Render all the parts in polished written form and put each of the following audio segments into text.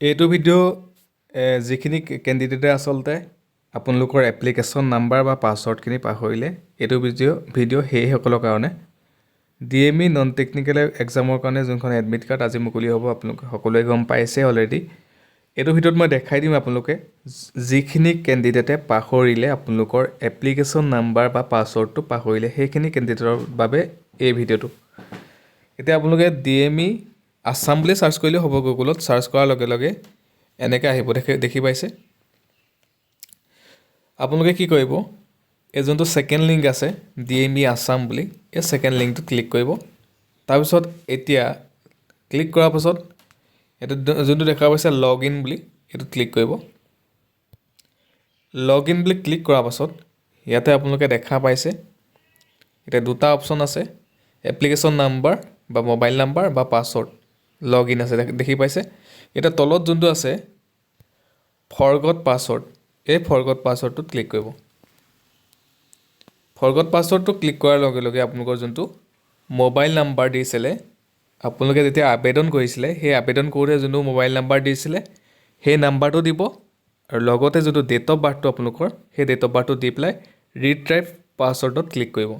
এইটো ভিডিঅ' যিখিনি কেণ্ডিডেটে আচলতে আপোনালোকৰ এপ্লিকেশ্যন নাম্বাৰ বা পাছৱৰ্ডখিনি পাহৰিলে এইটো ভিডিঅ' সেইসকলৰ কাৰণে DME নন টেকনিকেল এক্সামৰ কাৰণে যোনখন এডমিট কাৰ্ড আজি মুকলি হ'ব আপোনালোকে সকলোৱে গম পাইছে অলৰেডি এইটো ভিডিঅ'ত মই দেখাই দিম আপোনালোকে যিখিনি কেণ্ডিডেটে পাহৰিলে আপোনালোকৰ এপ্লিকেশ্যন নাম্বাৰ বা পাছৱৰ্ডটো পাহৰিলে সেইখিনি কেণ্ডিডেটৰ বাবে এই ভিডিঅ'টো এতিয়া আপোনালোকে DME আসাম বুলি সাৰ্চ কৰিলে হ'ব গুগলত সাৰ্চ কৰাৰ লগে লগে এনেকৈ আহিব দেখি পাইছে আপোনালোকে কি কৰিব এই যোনটো সেকেন্ড লিংক আছে DME আসাম বুলি এই সেকেন্ড লিংকটো ক্লিক কৰিব তাৰপিছত এতিয়া ক্লিক কৰাৰ পাছত এটা যোনটো দেখা পাইছে লগইন বুলি এটো ক্লিক কৰিব লগইন বুলি ক্লিক কৰাৰ পাছত ইয়াতে আপোনালোকে দেখা পাইছে এটা দুটা অপচন আছে এপ্লিকেশ্যন নাম্বাৰ বা মোবাইল নাম্বাৰ বা পাছৱৰ্ড লগইন আছে দেখি পাইছে এটা তলত যোনটো আছে ফৰগট পাছৱৰ্ড এই ফৰগট পাছৱৰ্ডটো ক্লিক কৰিব ফৰগট পাছৱৰ্ডটো ক্লিক কৰাৰ লগে লগে আপোনালোকৰ যোনটো মোবাইল নাম্বাৰ দিছিলে আপোনালোকে যেতিয়া আবেদন কৰিছিলে সেই আবেদন কৰোতে যোনটো মোবাইল নাম্বাৰ দিছিলে সেই নাম্বাৰটো দিব আৰু লগতে যোনটো ডেট অফ বাৰ্থটো আপোনালোকৰ সেই ডেট অফ বাৰ্থটো দি পেলাই ৰিট্ৰাইভ পাছৱৰ্ডত ক্লিক কৰিব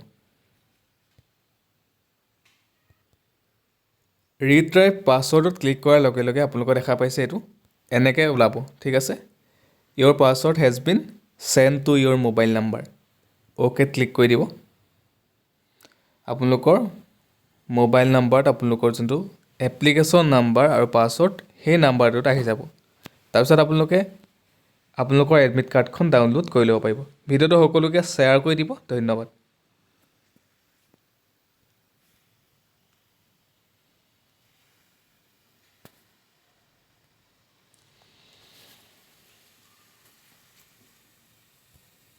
ৰিট্ৰাইভ পাছৱৰ্ডত ক্লিক কৰাৰ লগে লগে আপোনালোকে দেখা পাইছে এইটো এনেকৈ ওলাব ঠিক আছে your password has been sent to your mobile number okay click কৰি দিব আপোনালোকৰ মোবাইল নাম্বাৰত আপোনালোকৰ যোনটো এপ্লিকেশ্যন নাম্বাৰ আৰু পাছৱৰ্ড সেই নাম্বাৰটোত আহি যাব তাৰপিছত আপোনালোকৰ এডমিট কাৰ্ডখন ডাউনলোড কৰি ল'ব পাৰিব ভিডিঅ'টো সকলোকে শ্বেয়াৰ কৰি দিব ধন্যবাদ